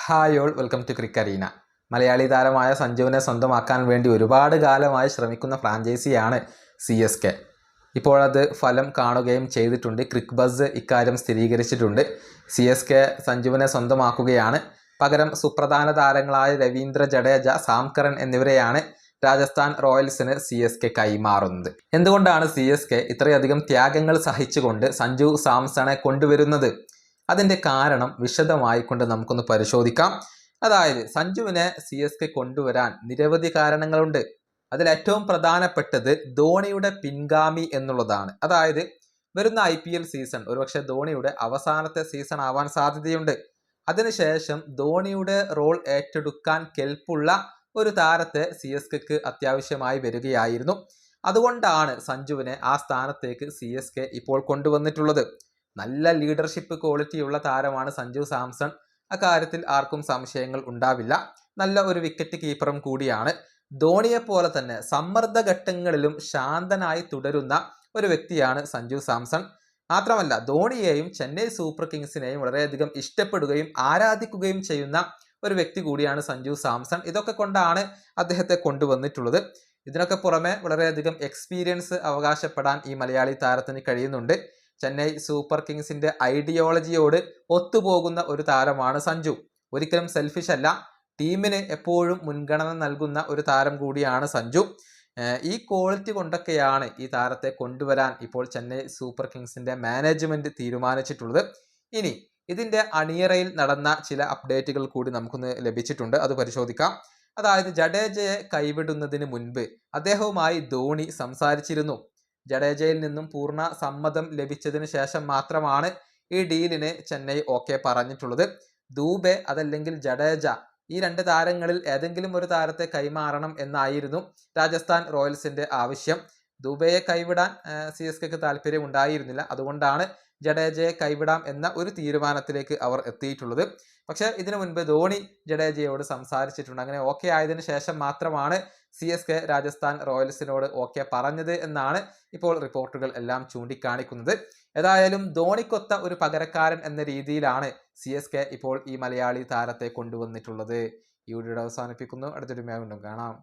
Hi all, welcome to cricarena. മലയാളി താരമായ സഞ്ജുവിനെ സ്വന്തമാക്കാൻ വേണ്ടി ഒരുപാട് കാലമായി ശ്രമിക്കുന്ന ഫ്രാഞ്ചൈസിയാണ് CSK. ഇപ്പോഴത് ഫലം കാണുകയും ചെയ്തിട്ടുണ്ട്. ക്രിക്ക് ബസ് ഇക്കാര്യം സ്ഥിരീകരിച്ചിട്ടുണ്ട്. CSK സഞ്ജുവിനെ സ്വന്തമാക്കുകയാണ്. പകരം സുപ്രധാന താരങ്ങളായ രവീന്ദ്ര ജഡേജ, സാം കറൻ എന്നിവരെയാണ് രാജസ്ഥാൻ റോയൽസിന് CSK കൈമാറുന്നത്. എന്തുകൊണ്ടാണ് CSK ഇത്രയധികം ത്യാഗങ്ങൾ സഹിച്ചുകൊണ്ട് സഞ്ജു സാംസണെ കൊണ്ടുവരുന്നത്? അതിൻ്റെ കാരണം വിശദമായിക്കൊണ്ട് നമുക്കൊന്ന് പരിശോധിക്കാം. അതായത് സഞ്ജുവിനെ CSK കൊണ്ടുവരാൻ നിരവധി കാരണങ്ങളുണ്ട്. അതിൽ ഏറ്റവും പ്രധാനപ്പെട്ടത് ധോണിയുടെ പിൻഗാമി എന്നുള്ളതാണ്. അതായത് വരുന്ന IPL സീസൺ ഒരുപക്ഷെ ധോണിയുടെ അവസാനത്തെ സീസൺ ആവാൻ സാധ്യതയുണ്ട്. അതിനുശേഷം ധോണിയുടെ റോൾ ഏറ്റെടുക്കാൻ കെൽപ്പുള്ള ഒരു താരത്തെ CSKക്ക് അത്യാവശ്യമായി വരികയായിരുന്നു. അതുകൊണ്ടാണ് സഞ്ജുവിനെ ആ സ്ഥാനത്തേക്ക് CSK ഇപ്പോൾ കൊണ്ടുവന്നിട്ടുള്ളത്. നല്ല ലീഡർഷിപ്പ് ക്വാളിറ്റിയുള്ള താരമാണ് സഞ്ജു സാംസൺ. അക്കാര്യത്തിൽ ആർക്കും സംശയങ്ങൾ ഉണ്ടാവില്ല. നല്ല ഒരു വിക്കറ്റ് കീപ്പറും കൂടിയാണ്. ധോണിയെ പോലെ തന്നെ സമ്മർദ്ദ ഘട്ടങ്ങളിലും ശാന്തനായി തുടരുന്ന ഒരു വ്യക്തിയാണ് സഞ്ജു സാംസൺ. മാത്രമല്ല ധോണിയെയും ചെന്നൈ സൂപ്പർ കിങ്സിനെയും വളരെയധികം ഇഷ്ടപ്പെടുകയും ആരാധിക്കുകയും ചെയ്യുന്ന ഒരു വ്യക്തി കൂടിയാണ് സഞ്ജു സാംസൺ. ഇതൊക്കെ കൊണ്ടാണ് അദ്ദേഹത്തെ കൊണ്ടുവന്നിട്ടുള്ളത്. ഇതിനൊക്കെ പുറമെ വളരെയധികം എക്സ്പീരിയൻസ് അവകാശപ്പെടാൻ ഈ മലയാളി താരത്തിന് കഴിയുന്നുണ്ട്. ചെന്നൈ സൂപ്പർ കിങ്സിന്റെ ഐഡിയോളജിയോട് ഒത്തുപോകുന്ന ഒരു താരമാണ് സഞ്ജു. ഒരിക്കലും സെൽഫിഷ് അല്ല, ടീമിന് എപ്പോഴും മുൻഗണന നൽകുന്ന ഒരു താരം കൂടിയാണ് സഞ്ജു. ഈ ക്വാളിറ്റി കൊണ്ടൊക്കെയാണ് ഈ താരത്തെ കൊണ്ടുവരാൻ ഇപ്പോൾ ചെന്നൈ സൂപ്പർ കിങ്സിന്റെ മാനേജ്മെന്റ് തീരുമാനിച്ചിട്ടുള്ളത്. ഇനി ഇതിന്റെ അണിയറയിൽ നടന്ന ചില അപ്ഡേറ്റുകൾ കൂടി നമുക്കൊന്ന് ലഭിച്ചിട്ടുണ്ട്, അത് പരിശോധിക്കാം. അതായത് ജഡേജയെ കൈവിടുന്നതിന് മുൻപ് അദ്ദേഹവുമായി ധോണി സംസാരിച്ചിരുന്നു. ജഡേജയിൽ നിന്നും പൂർണ്ണ സമ്മതം ലഭിച്ചതിന് ശേഷം മാത്രമാണ് ഈ ഡീലിന് ചെന്നൈ ഓക്കെ പറഞ്ഞിട്ടുള്ളത്. ദൂബെ അതല്ലെങ്കിൽ ജഡേജ, ഈ രണ്ട് താരങ്ങളിൽ ഏതെങ്കിലും ഒരു താരത്തെ കൈമാറണം എന്നായിരുന്നു രാജസ്ഥാൻ റോയൽസിന്റെ ആവശ്യം. ദൂബെയെ കൈവിടാൻ CSKക്ക് താല്പര്യം ഉണ്ടായിരുന്നില്ല. അതുകൊണ്ടാണ് ജഡേജയെ കൈവിടാം എന്ന ഒരു തീരുമാനത്തിലേക്ക് അവർ എത്തിയിട്ടുള്ളത്. പക്ഷേ ഇതിനു മുൻപ് ധോണി ജഡേജയോട് സംസാരിച്ചിട്ടുണ്ട്. അങ്ങനെ ഓക്കെ ആയതിനു ശേഷം മാത്രമാണ് CSK രാജസ്ഥാൻ റോയൽസിനോട് ഓക്കെ പറഞ്ഞത് എന്നാണ് ഇപ്പോൾ റിപ്പോർട്ടുകൾ എല്ലാം ചൂണ്ടിക്കാണിക്കുന്നത്. ഏതായാലും ധോണിക്കൊത്ത ഒരു പകരക്കാരൻ എന്ന രീതിയിലാണ് CSK ഇപ്പോൾ ഈ മലയാളി താരത്തെ കൊണ്ടുവന്നിട്ടുള്ളത്. ഈ വീഡിയോ അവസാനിപ്പിക്കുന്നു. അടുത്തൊരു വീണ്ടും കാണാം.